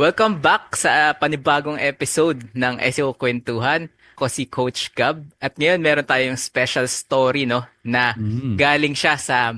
Welcome back sa panibagong episode ng SEO Kwentuhan. Ako si Coach Gab at ngayon meron tayong special story no na Mm, galing siya sa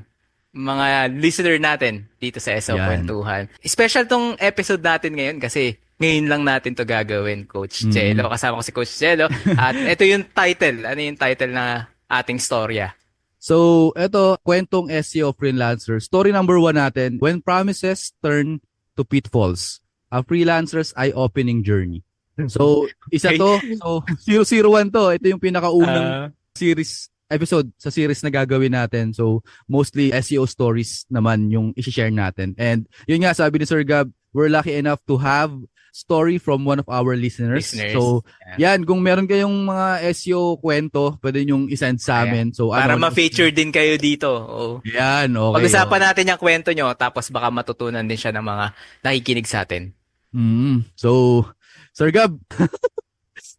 mga listener natin dito sa SEO yan. Kwentuhan. Special tong episode natin ngayon kasi ngayon lang natin to gagawin, Coach Mm. Jello. Kasama ko si Coach Jello at ito yung title. Ano yung title na ating storya? So, eto, kwentong SEO freelancer. Story number one natin, When Promises Turn to Pitfalls. A Freelancer's Eye-Opening Journey. So, isa Okay? to. So, 001 to. Ito yung pinakaunang Uh, episode sa series na gagawin natin. So, mostly SEO stories naman yung isi-share natin. And yun nga, sabi ni Sir Gab, we're lucky enough to have story from one of our listeners. Listeners. So, yan, kung meron kayong mga SEO kwento, pwede nyong isend sa Ayan. amin. So, Para anonymous. ma-feature din kayo dito. Oo. Yan, okay, Pag-usapan okay. natin yung kwento nyo, tapos baka matutunan din siya ng mga nakikinig sa atin. So, Sir Gab,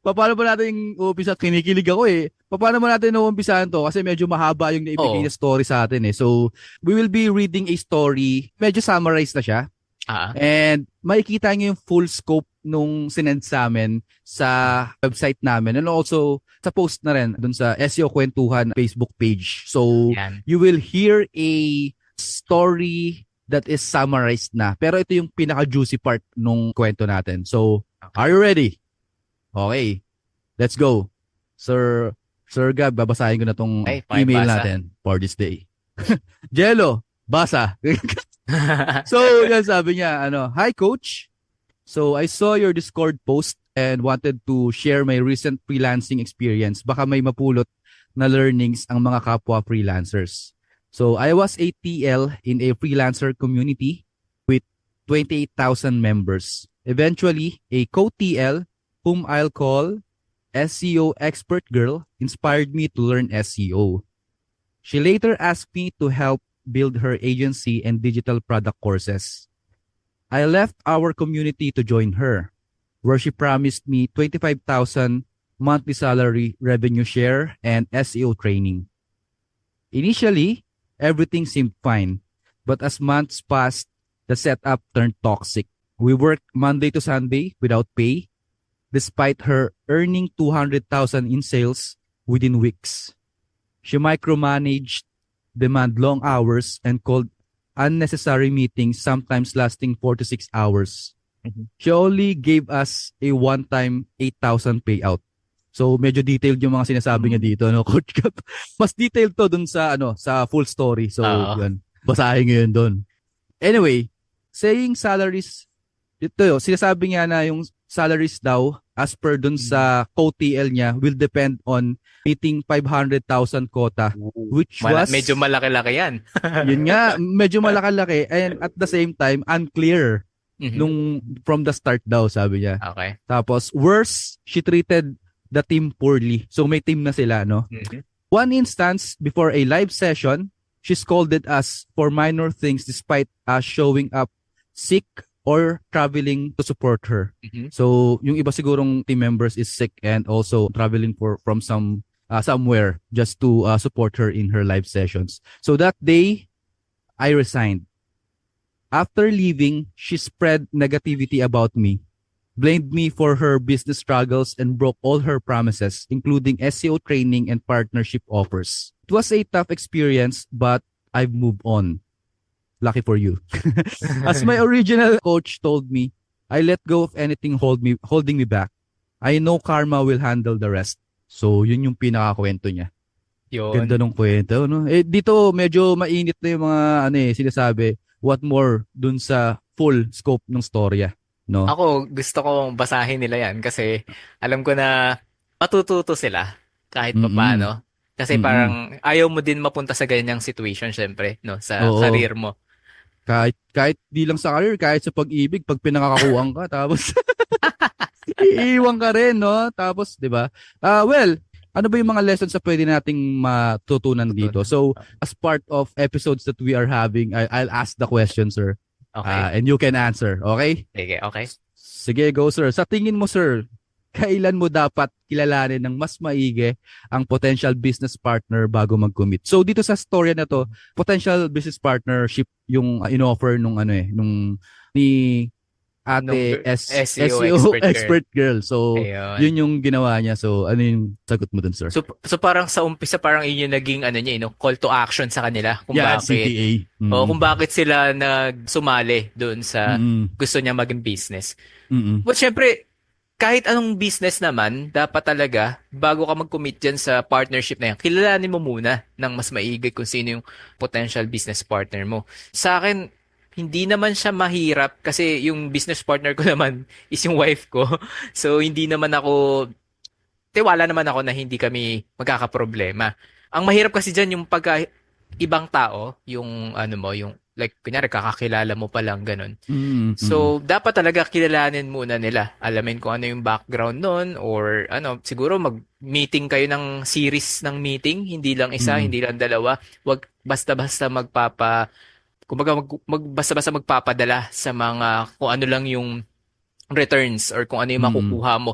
paano ba natin uumpisa? Kinikilig ako eh. Paano ba natin uumpisahan to? Kasi medyo mahaba yung naibigay Oo. na story sa atin eh. So, we will be reading a story. Medyo summarized na siya. Ah, And makikita niyo yung full scope nung sinend sa amin sa website namin. And also, sa post na rin dun sa SEO Kwentuhan Facebook page. So, yan. you will hear a story that is summarized na. Pero ito yung pinaka-juicy part nung kwento natin. So, are Okay. you ready? Okay. Let's go. Sir Sir Gab, babasahin ko na tong Ay, email pakibasa. natin for this day. Jello, basa. So, yan sabi niya, Hi coach. So, I saw your Discord post and wanted to share my recent freelancing experience. Baka may mapulot na learnings ang mga kapwa freelancers. So, I was a TL in a freelancer community with 28,000 members. Eventually, a co-TL whom I'll call SEO expert girl inspired me to learn SEO. She later asked me to help build her agency and digital product courses. I left our community to join her, where she promised me 25,000 monthly salary, revenue share, and SEO training. Initially, everything seemed fine, but as months passed, the setup turned toxic. We worked Monday to Sunday without pay, despite her earning 200,000 in sales within weeks. She micromanaged, demand long hours, and called unnecessary meetings, sometimes lasting 4 to 6 hours. Mhm. She only gave us a one-time 8,000 payout. So medyo detailed yung mga sinasabi niya Mm. dito, no, Coach Cap. Mas detailed to dun sa sa full story. So, Oo. yun. Basahin ngayon dun. Anyway, saying salaries, ito yun, sinasabi niya na yung salaries daw as per dun Mm. sa co-TL niya will depend on meeting 500,000 quota, which was, Medyo malaki-laki yan. yun nga, medyo malaki-laki and at the same time, unclear Mhm. nung from the start daw, sabi niya. Okay. Tapos, worse, she treated the team poorly. So, may team na sila, no? Mhm. One instance, before a live session, she scolded us for minor things despite us showing up sick or traveling to support her. Mhm. So, yung iba sigurong team members is sick and also traveling from somewhere just to support her in her live sessions. So that day, I resigned. After leaving, she spread negativity about me, blamed me for her business struggles, and broke all her promises, including SEO training and partnership offers. It was a tough experience, but I've moved on. Lucky for you. As my original coach told me, I let go of anything holding me back. I know karma will handle the rest. So, yun yung pinakakwento niya. Ganda Yun. nung kwento, no? Eh, dito medyo mainit na yung mga sinasabi. What more dun sa full scope ng storya, no? Ako, gusto kong basahin nila yan kasi alam ko na matututo sila kahit Mm. papaano. Kasi Mm. parang ayaw mo din mapunta sa ganyang situation, syempre, no, sa Oo. career mo. Kahit di lang sa career, kahit sa pag-ibig, pag pinangakakuwang ka, tapos iiwan ka rin, no? Tapos, di ba? Well, ano ba yung mga lessons na pwede nating matutunan dito? Tutunan. So, as part of episodes that we are having, I'll ask the question, sir. Okay. And you can answer, okay? Sige, okay. Sige, go, sir. Sa tingin mo, sir, kailan mo dapat kilalanin ng mas maigi ang potential business partner bago mag-commit? So, dito sa storya na to, potential business partnership yung in-offer nung ni ate SEO SEO expert girl. expert girl. So, Ayun. yun yung ginawa niya. So, ano yung sagot mo dun, sir? So parang sa umpisa parang yun yung naging ano niya, call to action sa kanila kung Yan, bakit CTA. o kung bakit sila nagsumali doon sa Mm-mm. gusto niya maging business. Mm-mm. But syempre, kahit anong business naman, dapat talaga, bago ka mag-commit dyan sa partnership na yan, kilalanin mo muna ng mas maigi kung sino yung potential business partner mo. Sa akin, hindi naman siya mahirap kasi yung business partner ko naman is yung wife ko. So, hindi naman ako, tiwala naman ako na hindi kami magkakaproblema. Ang mahirap kasi dyan yung pagka ibang tao, yung ano mo, yung like, kunyari, kakakilala mo pa lang, ganun. Mm-mm. Mm-mm. So, dapat talaga kilalanin muna nila. Alamin kung ano yung background nun or ano, siguro mag-meeting kayo ng series ng meeting, hindi lang isa, Mm-mm. hindi lang dalawa. Wag basta-basta kumbaga basta-basta magpapadala sa mga kung ano lang yung returns or kung ano yung Mm-mm. makukuha mo.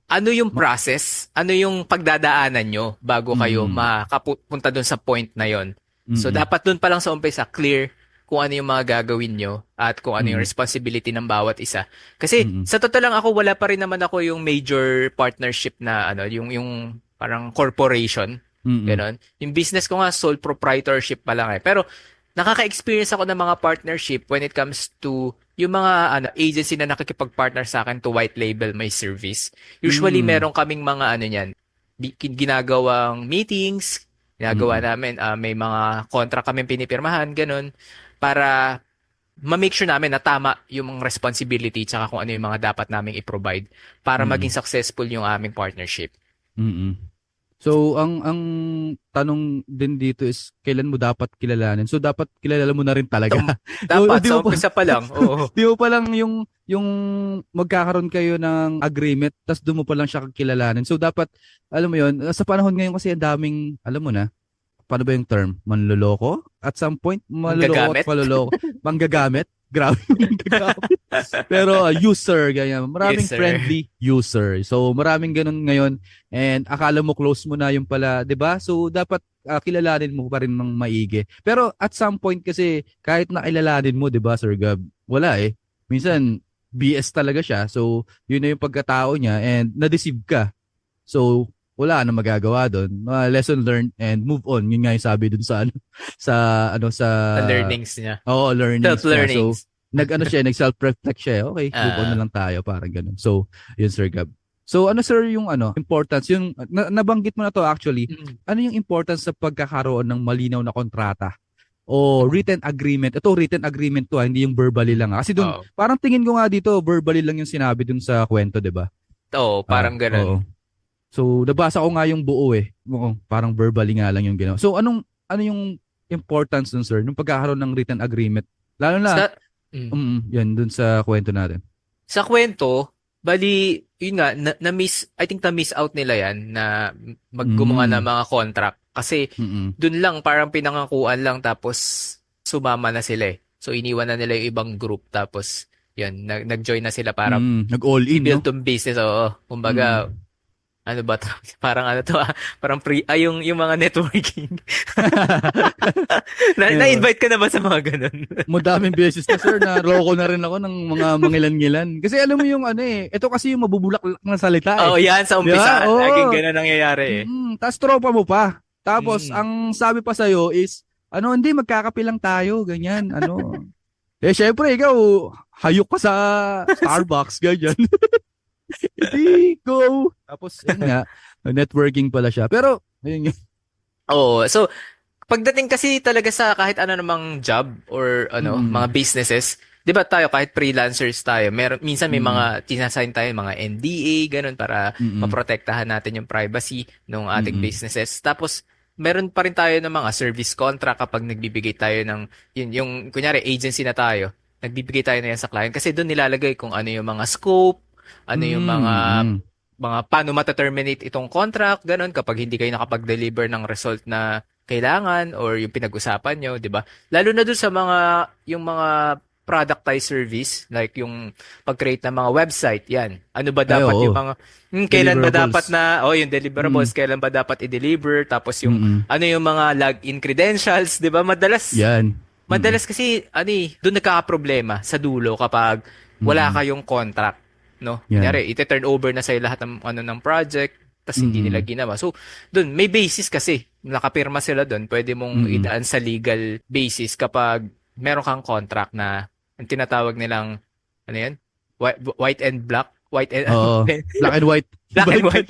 Ano yung process? Ano yung pagdadaanan nyo bago kayo Mm-mm. makapunta dun sa point na yon? So, Mm-mm. dapat dun pa lang sa umpisa, clear kung ano yung mga gagawin nyo at kung ano yung Mm-mm. responsibility ng bawat isa. Kasi, Mm-mm. sa totoo lang ako, wala pa rin naman ako yung major partnership na, ano, yung parang corporation. Mm-mm. Ganon. Yung business ko nga, sole proprietorship pa lang eh. Pero, nakaka-experience ako ng mga partnership when it comes to yung mga agency na nakikipag-partner sa akin to white label my service. Usually Mm-mm. meron kaming mga niyan, ginagawang meetings, ginagawa Mm-mm. namin may mga contract kami pinipirmahan ganun para ma-make sure namin na tama yung responsibility tsaka kung ano yung mga dapat naming i-provide para maging Mm-mm. successful yung aming partnership. Mm-mm. So, ang tanong din dito is, kailan mo dapat kilalanin? So, dapat kilala mo na rin talaga. So, So, dapat di sa mo pa, umpisa pa lang. Oo. di mo pa lang yung magkakaroon kayo ng agreement, tas doon mo pa lang siya kilalanin. So, dapat, alam mo yun, sa panahon ngayon kasi ang daming, alam mo na, paano ba yung term? Manloloko? At some point, manloloko at Manggagamit. paloloko. Manggagamit? Grabe yung manggagamit. Pero user, ganyan. Maraming User. friendly user. So, maraming ganun ngayon. And akala mo close mo na yung pala, 'di ba? So, dapat kilalanin mo pa rin ng maigi. Pero at some point kasi, kahit nakilalanin mo, 'di ba, Sir Gab, wala eh. Minsan, BS talaga siya. So, yun na yung pagkatao niya and na-deceive ka. So, wala na magagawa doon. Lesson learned and move on. Yun nga yung sabi dun sa sa Sa learnings niya. oo, learnings niya. So, Self-learnings. nag self-reflect siya. Okay, move on na lang tayo, parang ganun. So, yun, Sir Gab. So, ano, sir, yung importance, yung nabanggit mo na to actually, Mm. ano yung importance sa pagkakaroon ng malinaw na kontrata o written agreement? Ito, written agreement to, hindi yung verbally lang. Kasi dun, Oo. parang tingin ko nga dito, verbally lang yung sinabi dun sa kwento, 'di ba? Oo, parang Oo. ganun. So, nabasa ko nga yung buo eh. Oo, parang verbally nga lang yung ginawa. So, ano yung importance dun, sir, nung pagkakaroon ng written agreement? Lalo na, Sa, mm. yan, dun sa kwento natin. Sa kwento, bali, yun nga, I think na-miss out nila yan na gumawa ng Mm. mga contract. Kasi, Mm. dun lang, parang pinangakuan lang, tapos sumama na sila eh. So, iniwan na nila yung ibang group, tapos, yun, nag-join na sila para Nag-all in, no? build yung business. Oo, kumbaga, Mm. ano ba to? Parang ano to, parang yung mga networking. Na-invite ka na ba sa mga ganun? Madaming beses na, sir, na loko na rin ako ng mga mangilan-ngilan. Kasi alam mo yung ito kasi yung mabubulaklak na salita eh. Oo, yan, sa Di ba? umpisa. Laging Oo. ganun nangyayari eh. Tapos tropa mo pa. Tapos, Mm. ang sabi pa sa'yo is, hindi, magkakape lang tayo, ganyan, syempre, ikaw, hayok ka sa Starbucks, ganyan. Hindi, go. Tapos, yun nga, networking pala siya. Pero, ayun nga. Oo, so, pagdating kasi talaga sa kahit ano namang job or Mm. mga businesses, 'di ba tayo kahit freelancers tayo, minsan may Mm. mga tinasign tayo mga NDA ganun para Mm. maprotektahan natin yung privacy ng ating Mm. businesses. Tapos meron pa rin tayo ng mga service contract kapag nagbibigay tayo ng yung kunyari agency na tayo, nagbibigay tayo na yan sa client kasi doon nilalagay kung ano yung mga scope, ano yung Mm. mga paano mata-terminate itong contract, ganun, kapag hindi kayo nakapag-deliver ng result na kailangan or yung pinag-usapan nyo, di ba? Lalo na dun sa yung mga productized service, like yung pag-create ng mga website, yan. Ano ba Ay, dapat oo. yung mga, kailan ba dapat Deliverables. yung deliverables, Mm. kailan ba dapat i-deliver, tapos yung, Mm. ano yung mga login credentials, di ba? Madalas, Yan. Mm. Madalas kasi, doon nagkakaproblema sa dulo kapag wala Mm. kayong contract, no? Yan. Kunyari, ite-turn over na sa'yo lahat ng ano ng project, tas hindi nila Mm. ginawa. So, dun may basis kasi. Nakapirma sila dun. Pwede mong Mm. idaan sa legal basis kapag meron kang contract na ang tinatawag nilang ano yan? White and black, white and Oo. Black and white. black and Baliktad. white.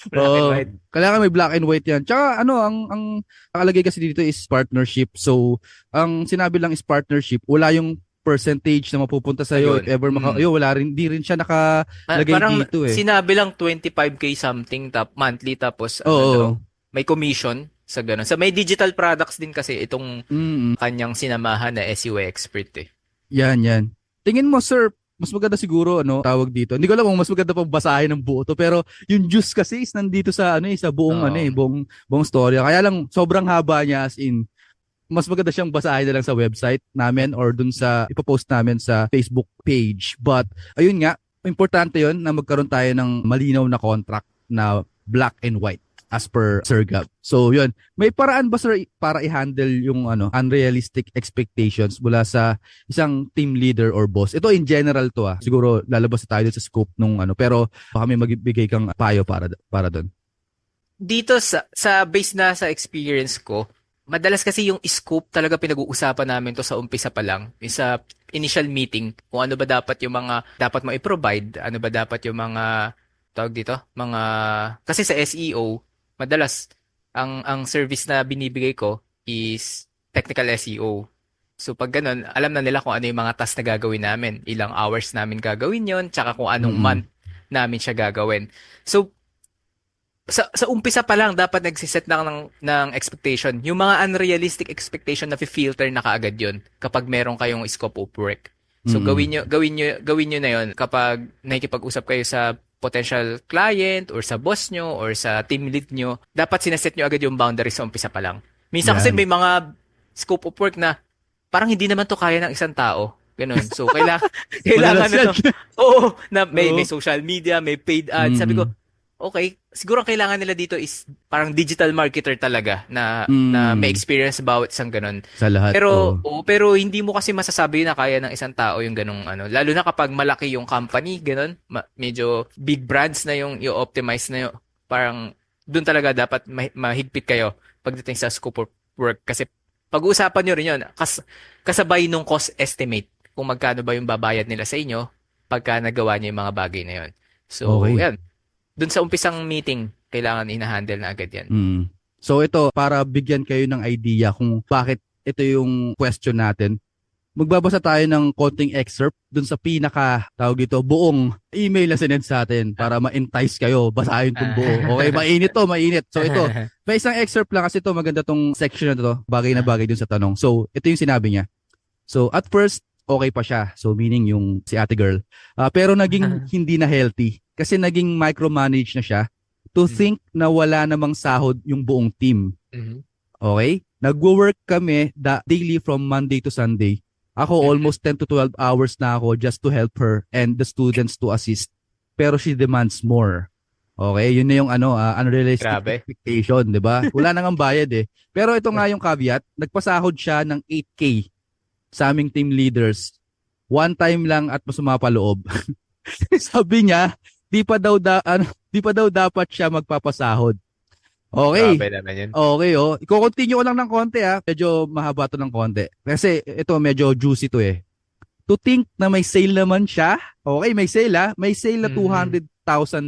Black and Oo. white. Kailangan may black and white yan. Tsaka ano, ang nakalagay kasi dito is partnership. So, ang sinabi lang is partnership. Wala yung percentage na mapupunta sa'yo if Ayun. ever ayun, wala rin, di rin siya nakalagay Parang dito eh. sinabi lang 25K something monthly tapos ano daw, Oo. may commission sa ganun. Sa may digital products din kasi itong Mm. kanyang sinamahan na SEO expert eh. Yan, yan. Tingin mo, sir, mas maganda siguro, ano, tawag dito. Hindi ko alam kung mas maganda pang basahin ng buo to, pero yung juice kasi is nandito sa, ano, sa buong, ano, Oo. buong storya. Kaya lang, sobrang haba niya, as in, mas maganda siyang basahin na lang sa website namin or dun sa, ipopost namin sa Facebook page. But, ayun nga, importante yun na magkaroon tayo ng malinaw na contract na black and white as per Sir Gab. So, yun. May paraan ba, sir, para i-handle yung ano, unrealistic expectations mula sa isang team leader or boss? Ito in general to Siguro lalabas na tayo sa scope nung ano. Pero baka may magbigay kang payo para doon. Dito sa base na sa experience ko, madalas kasi yung scope talaga pinag-uusapan namin to sa umpisa pa lang, yung sa initial meeting, kung ano ba dapat yung mga dapat mo i-provide, ano ba dapat yung mga tawag dito, mga kasi sa SEO, madalas ang service na binibigay ko is technical SEO. So pag ganun, alam na nila kung ano yung mga task na gagawin namin, ilang hours namin gagawin yon, tsaka kung anong Mm-mm. month namin siya gagawin. So sa umpisa pa lang dapat nagsiset na ng expectation. Yung mga unrealistic expectation na filter na kaagad 'yon kapag meron kayong scope of work. So Mm-mm. gawin niyo na 'yon kapag nakikipag-usap kayo sa potential client or sa boss nyo or sa team lead nyo. Dapat sineset nyo agad yung boundaries sa umpisa pa lang. Minsan kasi may Yan. mga scope of work na parang hindi naman to kaya ng isang tao. Ganun. So kailangan kailangan Madalas na yan. to. Oo, na may Oo. social media, may paid ads. Sabi ko, Mm-mm. okay, siguro ang kailangan nila dito is parang digital marketer talaga na may Mm. experience about isang ganun. Sa lahat. Pero Oo. pero hindi mo kasi masasabi na kaya ng isang tao yung ganung ano. Lalo na kapag malaki yung company, ganun, medyo big brands na yung i-optimize na yung parang doon talaga dapat mahigpit kayo pagdating sa scope of work kasi pag-uusapan nyo rin yun kasabay nung cost estimate kung magkano ba yung babayad nila sa inyo pagka nagawa niyo yung mga bagay na yun. So, Okay. yan. Doon sa umpisang meeting, kailangan i-handle na agad yan. Mm. So ito, para bigyan kayo ng idea kung bakit ito yung question natin, magbabasa tayo ng konting excerpt dun sa tawag dito, buong email na sinend sa atin para ma-entice kayo, basahin tong buo. Okay, mainit to, mainit. So ito, may isang excerpt lang kasi ito, maganda tong section na to, bagay na bagay dun sa tanong. So ito yung sinabi niya. So at first, okay pa siya. So meaning yung si ate girl. Pero naging hindi na healthy kasi naging micromanage na siya to think na wala namang sahod yung buong team. Mhm. Okay? Nagwo-work kami daily from Monday to Sunday. Ako almost 10 to 12 hours na ako just to help her and the students to assist. Pero she demands more. Okay? Yun na yung unrealistic Grabe. expectation, di ba? Wala nang bayad eh. Pero ito nga yung caveat, nagpasahod siya ng 8K sa aming team leaders. One time lang at masumapaloob. Sabi niya, di pa daw dapat siya magpapasahod. Okay. Grabe naman yun. Okay, oh. Iko-continue ko lang ng konti Medyo mahaba to ng konti. Kasi ito medyo juicy to eh. To think na may sale naman siya. Okay, may sale May sale na 200,000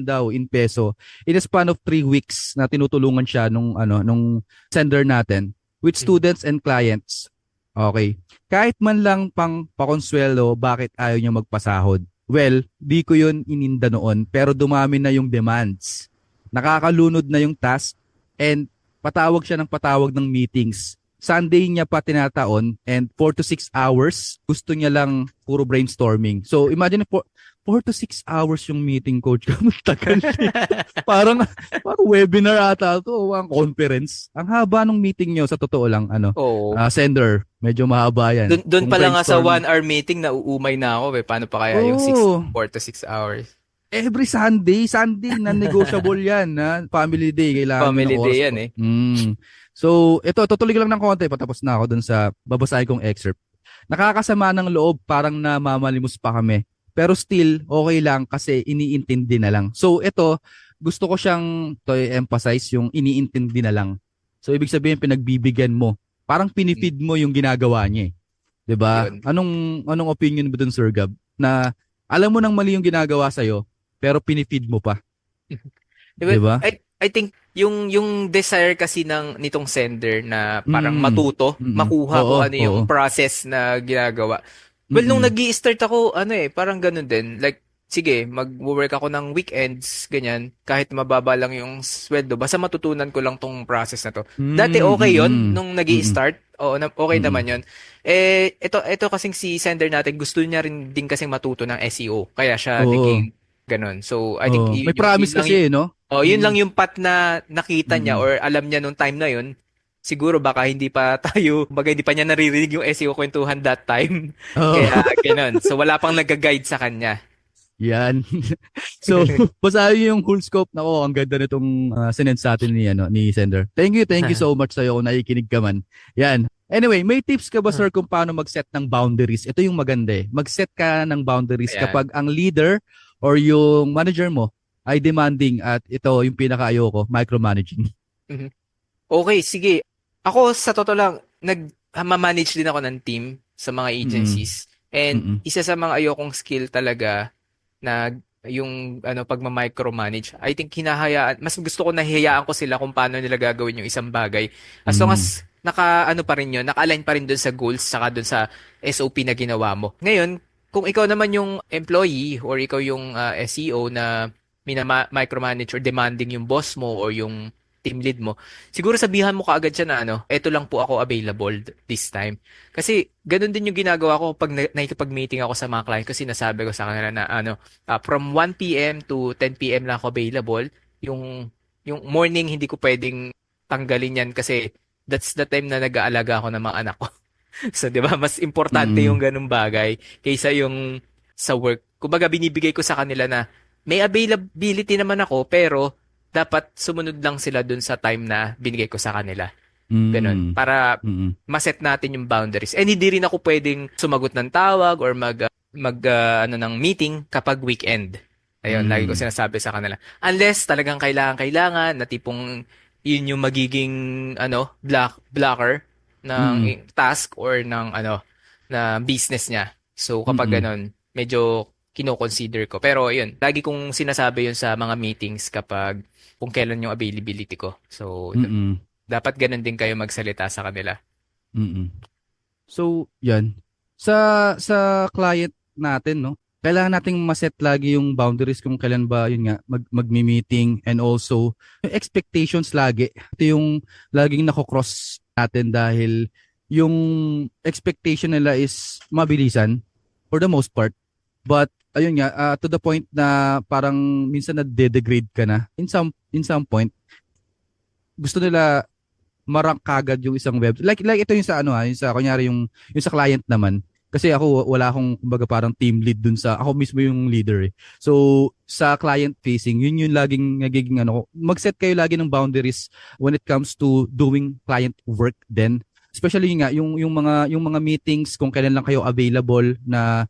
daw in peso in a span of 3 weeks na tinutulungan siya nung sender natin with students and clients. Okay. Kahit man lang pang pakonsuelo, bakit ayaw niya magpasahod? Well, di ko yun ininda noon pero dumami na yung demands. Nakakalunod na yung task and patawag siya ng patawag ng meetings. Sunday niya pa tinataon and 4 to 6 hours gusto niya lang puro brainstorming. So imagine 4 to 6 hours yung meeting, coach. Tagal. parang webinar ata to, ang conference. Ang haba ng meeting niyo sa totoo lang Oo. sender. Medyo mahaba yan. Doon Kung pa lang nga sa brainstorming. 1 hour meeting na uumay na ako. Paano pa kaya yung 4 to 6 hours? Every Sunday non-negotiable yan. Family day, kailangan Family ng day oras yan So, ito, tutuloy ko lang ng konti, patapos na ako dun sa babasahin kong excerpt. nakakasama ng loob, parang namamalimos pa kami. Pero still, okay lang kasi iniintindi na lang. So ito, gusto ko siyang to emphasize yung iniintindi na lang. So ibig sabihin pinagbibigyan mo. Parang pinifeed mo yung ginagawa niya eh. 'Di ba? Yun. Anong opinion mo dun, Sir Gab? Na alam mo nang mali yung ginagawa sa pero pinifeed mo pa, Diba? 'di ba? I think yung desire kasi nitong sender na parang Mm. matuto, Mm. makuha Oo, kung ano oo. yung process na ginagawa. Well, nung Mm. nag-i-start ako, ano parang ganun din. Like, sige, mag-work ako ng weekends, ganyan, kahit mababa lang yung sweldo, basta matutunan ko lang tong process na to. Dati Mm. okay yon Mm. nung Mm. nag-i-start. Oo, okay Mm. naman yon. Ito kasing si sender natin, gusto niya rin din kasing matuto ng SEO. Kaya siya Oo. naging ganun. So, I think Oo. May yun promise lang kasi, no? oh, yun lang Mm. yung path na nakita niya Mm. or alam niya nung time na yun. Siguro baka hindi pa tayo, baga hindi pa niya naririnig yung SEO kwentuhan that time. Oo. Kaya ganun. So wala pang nag-guide sa kanya. Yan. So, basahin yung whole scope. Nako, ang ganda nitong sinend sa atin ni Sender. Thank you so much sa'yo kung nakikinig ka man. Yan. Anyway, may tips ka ba, sir, kung paano mag-set ng boundaries? Ito yung maganda eh. Mag-set ka ng boundaries Ayan. kapag ang leader or yung manager mo ay demanding at ito yung pinaka-ayoko, micromanaging. Mhm. Okay, sige. Ako sa totoo lang, manage din ako ng team sa mga Mm-mm. agencies. And Mm-mm. isa sa mga ayokong skill talaga na yung pagma-micromanage. I think mas gusto ko nahihayaan ko sila kung paano nila gagawin yung isang bagay. As long Mm. as naka-align pa rin dun sa goals saka dun sa SOP na ginawa mo. Ngayon, kung ikaw naman yung employee or ikaw yung SEO na micromanage or demanding yung boss mo or yung team lead mo, siguro sabihan mo kaagad siya na eto lang po ako available this time. Kasi ganun din yung ginagawa ko pag nakikipag-meeting ako sa mga client ko, sinasabi ko sa kanila na from 1 p.m. to 10 p.m. lang ako available. Yung morning hindi ko pwedeng tanggalin yan kasi that's the time na nag-aalaga ako ng mga anak ko. So, 'di ba, mas importante yung Mm. ganung bagay kaysa yung sa work. Kumbaga binibigay ko sa kanila na may availability naman ako pero dapat sumunod lang sila dun sa time na binigay ko sa kanila. Ganun. Mm. Para Mm. maset natin yung boundaries. And hindi rin ako pwedeng sumagot ng tawag or ng meeting kapag weekend. Ayun, lagi ko Mm. sinasabi sa kanila. Unless talagang kailangan na tipong yun yung magiging blocker ng Mm. task or ng na business niya. So kapag Mm. ganun, medyo kino-consider ko. Pero yun, lagi kong sinasabi yun sa mga meetings kapag kung kailan yung availability ko. So Mm. dapat ganun din kayo magsalita sa kanila. Mm. So, yan. Sa client natin, no? Kailangan nating maset lagi yung boundaries kung kailan ba yun nga magmi-meeting, and also yung expectations lagi. Ito yung laging nako-cross natin dahil yung expectation nila is mabilisan for the most part. But ayun nga, to the point na parang minsan na-degrade ka na in some point. Gusto nila marank kagad yung isang web. Like ito yung sa yung sa kunyari yung sa client naman. Kasi ako wala akong kumbaga parang team lead dun sa ako mismo yung leader eh. So sa client facing, yun yung laging nagiging mag-set kayo lagi ng boundaries when it comes to doing client work then. Especially nga yung mga meetings kung kailan lang kayo available na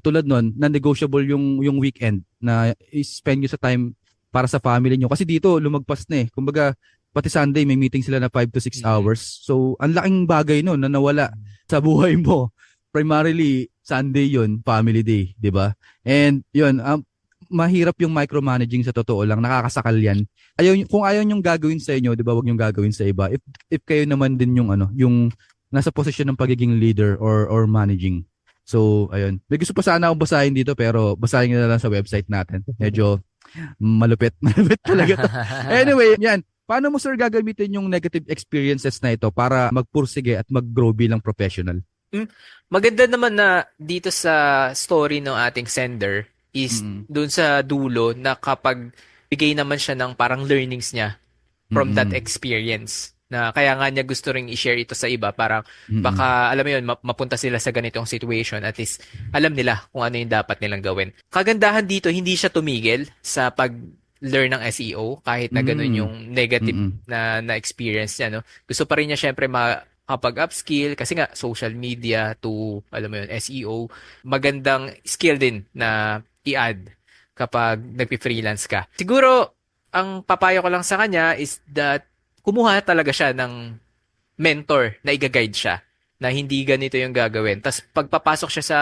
tulad nun, na negotiable yung weekend na i-spend nyo sa time para sa family nyo. Kasi dito lumagpas na eh. Kumbaga pati Sunday may meeting sila na 5 to 6 Mhm. hours. So, ang laking bagay no na nawala sa buhay mo. Primarily, Sunday yun, family day, di ba? And yun, mahirap yung micromanaging sa totoo lang, nakakasakal yan. Kung ayaw nyong gagawin sa inyo, di ba, wag nyong gagawin sa iba. If kayo naman din yung nasa posisyon ng pagiging leader or managing. So, ayun. May gusto pa sana akong basahin dito pero basahin nyo na lang sa website natin. Medyo malupit. Malupit talaga to. Anyway, yan. Paano mo, sir, gagamitin yung negative experiences na ito para magpursige at mag-grow bilang professional? Maganda naman na dito sa story ng ating sender is Mm. dun sa dulo na kapag bigay naman siya ng parang learnings niya from that Mm. experience. Na kaya nga niya gusto ring i-share ito sa iba. Parang Mm. baka, alam mo yun, mapunta sila sa ganitong situation. At least, alam nila kung ano yung dapat nilang gawin. Kagandahan dito, hindi siya tumigil sa pag-learn ng SEO kahit na ganun Mm. yung negative Mm. na experience niya. No? Gusto pa rin niya syempre kapag upskill, kasi nga social media to, alam mo yun, SEO, magandang skill din na i-add kapag nagpi-freelance ka. Siguro, ang papayo ko lang sa kanya is that kumuha talaga siya ng mentor na i-guide siya na hindi ganito yung gagawin. Tapos pagpapasok siya sa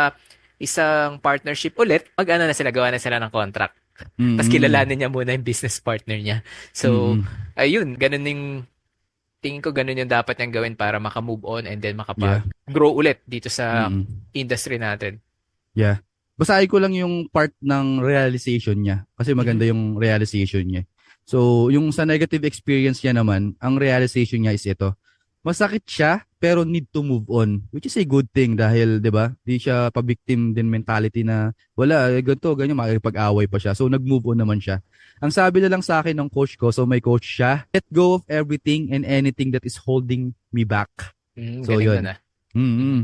isang partnership ulit, mag-ano na sila, gawa na sila ng contract. Tapos Mm-mm. kilalanin niya muna yung business partner niya. So, Mm-mm. ayun, ganun yung tingin ko ganun yung dapat niyang gawin para maka-move on and then Yeah. makapag-grow ulit dito sa Mm-mm. industry natin. Yeah. Basahin ko lang yung part ng realization niya kasi Mhm. maganda yung realization niya. So, yung sa negative experience niya naman, ang realization niya is ito. Masakit siya pero need to move on, which is a good thing dahil 'di ba? Di siya pa-victim din mentality na wala ganito ganyan makikipag-away pa siya. So nag-move on naman siya. Ang sabi na lang sa akin ng coach ko, so may coach siya, let go of everything and anything that is holding me back. So Galing nun 'yun. ah. Mhm. Mm.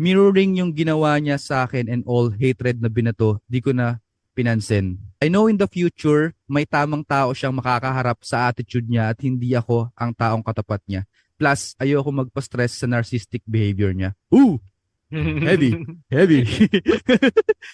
Mirroring yung ginawa niya sa akin and all hatred na binato, di ko na pinansin. I know in the future, may tamang tao siyang makakaharap sa attitude niya at hindi ako ang taong katapat niya. Plus, ayoko magpa-stress sa narcissistic behavior niya. Ooh! Heavy. Heavy.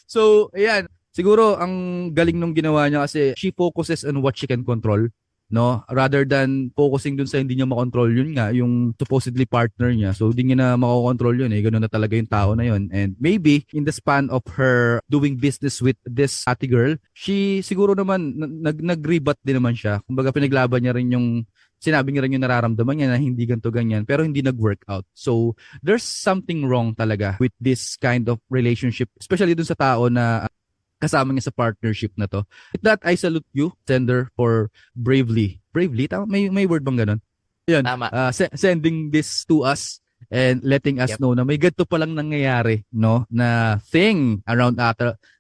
So, ayan. Siguro, ang galing nung ginawa niya kasi she focuses on what she can control, no? Rather than focusing dun sa hindi niya makontrol, yun nga, yung supposedly partner niya. So, hindi niya na makokontrol yun eh. Ganun na talaga yung tao na yun. And maybe, in the span of her doing business with this ate girl, she siguro naman, nag-rebut din naman siya. Kumbaga, pinaglaban niya rin yung sinabi niya rin yung nararamdaman niya na hindi ganito ganyan pero hindi nag-work out. So, there's something wrong talaga with this kind of relationship, especially dun sa tao na kasama niya sa partnership na to. With that, I salute you, sender, for bravely, tama? May word bang ganun? Yan, Tama. sending this to us and letting us Yep. know na may ganito palang nangyayari, no, na thing around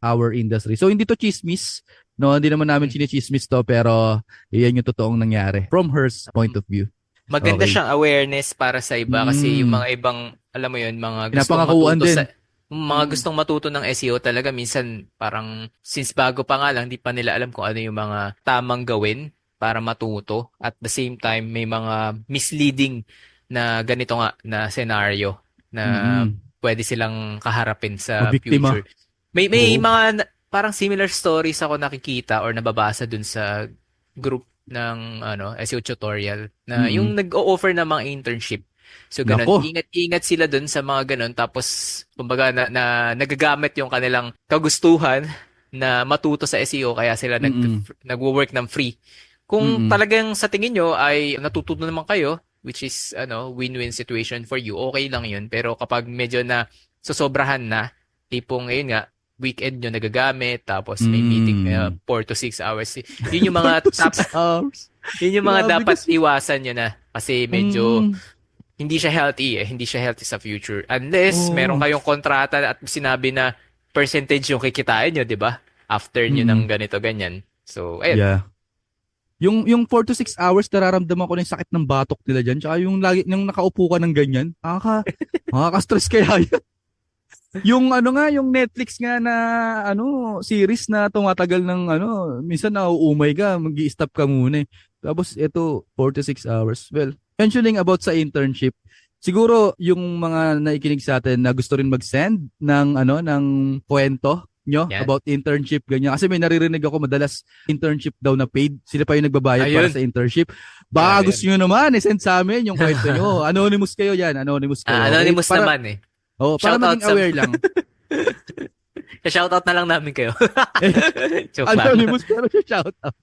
our industry. So, hindi to chismis, no, hindi naman namin Mm. chinichismis to, pero yan yung totoong nangyari from her point of view. Maganda Okay. siyang awareness para sa iba kasi yung Mm. mga ibang, alam mo yun, Pinapangakuan din. mga Mm. gustong matuto ng SEO talaga minsan parang since bago pa nga lang, di pa nila alam kung ano yung mga tamang gawin para matuto. At the same time, may mga misleading na ganito nga na scenario na Mm. pwede silang kaharapin sa Mabiktima. future. May Oo. mga parang similar stories ako nakikita or nababasa dun sa group ng SEO tutorial na yung Mm. nag-o-offer ng mga internship. So ganun, Nako. ingat-ingat sila dun sa mga ganun tapos kumbaga na nagagamit yung kanilang kagustuhan na matuto sa SEO kaya sila Mm. nagwo-work ng free. Kung Mm. talagang sa tingin nyo ay natututo naman kayo, which is win-win situation for you, okay lang yun. Pero kapag medyo na sosobrahan na, tipong ngayon nga, weekend nyo nagagamit, tapos may meeting na Mm. 4 to 6 hours. Yun yung 4 mga to 6 hours. yun yung mga Grabe dapat kasi. iwasan nyo na. Kasi medyo Mm. hindi siya healthy eh. Hindi siya healthy sa future. Unless meron Oo. kayong kontrata at sinabi na percentage yung kikitain nyo, di ba? After nyo ng Mm. ganito, ganyan. So, ayun. Yeah. Yung 4 to 6 hours nararamdaman ko na yung sakit ng batok nila diyan. Tsaka yung lagi yung nakaupo ka ng ganyan. Makaka-stress kaya yun. Yung yung Netflix nga na series na tumatagal ng minsan nauumay ka, magi-stop ka muna eh. Tapos ito 4 to 6 hours. Well, mentioning about sa internship, siguro yung mga naikinig sa atin na gusto rin mag-send ng kwento nyo Yan. about internship ganyan. Kasi may naririnig ako madalas internship daw na paid. Sila pa yung nagbabayad para Ayun. sa internship. Baka Grabe gusto yan. nyo naman, send sa amin yung kwento nyo. Anonymous kayo yan, anonymous kayo. Okay? Anonymous Para naman eh. para Shoutout maging aware lang. Shoutout na lang namin kayo. Joke lang. Anonymous pero shout out.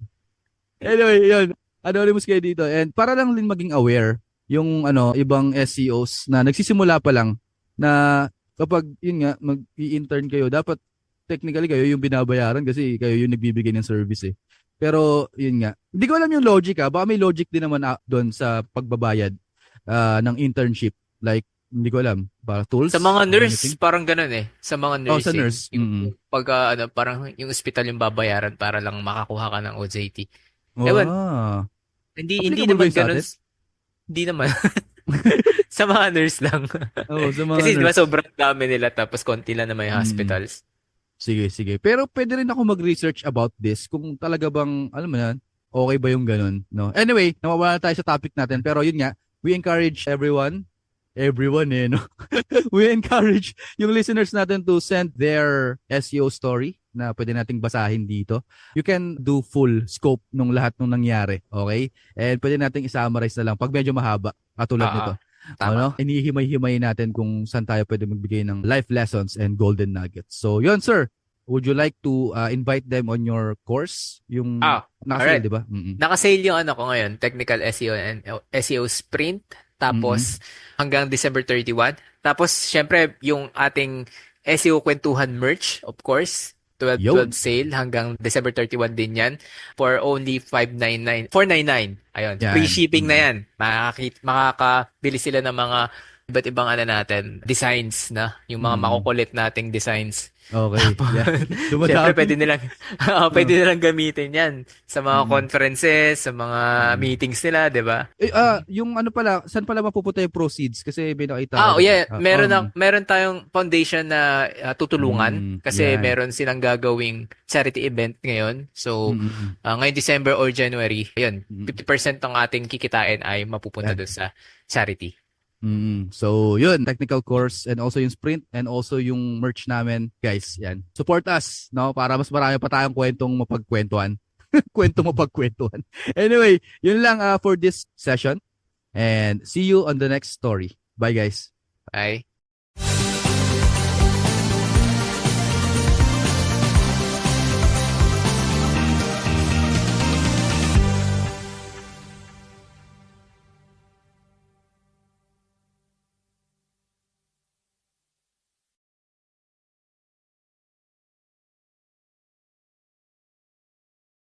Anyway, yun. Anonymous kayo dito. And para lang din maging aware yung ibang SEOs na nagsisimula pa lang na kapag yun nga mag-i-intern kayo, dapat technically kayo yung binabayaran kasi kayo yung nagbibigay ng service eh. Pero yun nga. Hindi ko alam yung logic baka may logic din naman doon sa pagbabayad ng internship. Like hindi ko alam. Para tools? Sa mga or nurse, anything? parang ganun eh. Sa mga Oh, sa nursing. nurse. Mm. Pag parang yung ospital yung babayaran para lang makakuha ka ng OJT. Ewan, Wow. hindi Applicable ba naman yun sa ganun. atin? Hindi naman. Sa mga nurse lang. Oo, sa mga Kasi di ba nurse. sobrang dami nila tapos konti lang naman yung Mm. hospitals. Sige, sige. Pero pwede rin ako mag-research about this kung talaga bang, alam mo yan, okay ba yung ganun, no? Anyway, nawawala tayo sa topic natin. Pero yun nga, we encourage everyone everyone no? We encourage yung listeners natin to send their SEO story na pwede nating basahin dito. You can do full scope nung lahat nung nangyari, okay? And pwede nating i-summarize na lang pag medyo mahaba, katulad Oo, nito. tama. Inihimay-himay natin kung saan tayo pwede magbigay ng life lessons and golden nuggets. So, yun sir. Would you like to invite them on your course? Yung nakasale, Alright. di ba? Mm-mm. Nakasale yung ano ko ngayon, Technical SEO and SEO Sprint. Mm-mm. Tapos, hanggang December 31. Tapos, syempre, yung ating SEO Kwentuhan merch, of course. 12 Yun. sale hanggang December 31 din yan for only 599 499. Ayun, free Yan. shipping na Mm. yan. Makakabili sila ng mga iba't ibang ano natin, designs na, yung mga Mm. makukulit nating designs. Okay. Tapos, Yan. syempre Dumadami. pwede nilang pwede Oh. nilang gamitin 'yan sa mga Mm. conferences, sa mga Mm. meetings nila, 'di ba? Yung ano pala, saan pala mapupunta yung proceeds? Kasi may nakita ako Oh dun. yeah, meron tayong foundation na tutulungan kasi Yan. meron silang gagawing charity event ngayon. So, Mm. ngayong December or January, ayun, Mm. 50% ng ating kikitain ay mapupunta Yan. doon sa charity. So, yun, technical course and also yung sprint and also yung merch namin, guys. Yan. Support us, no? Para mas marami pa tayong kwentong mapagkwentuhan. Kwentong mapagkwentuhan. Anyway, yun lang for this session. And see you on the next story. Bye, guys. Ay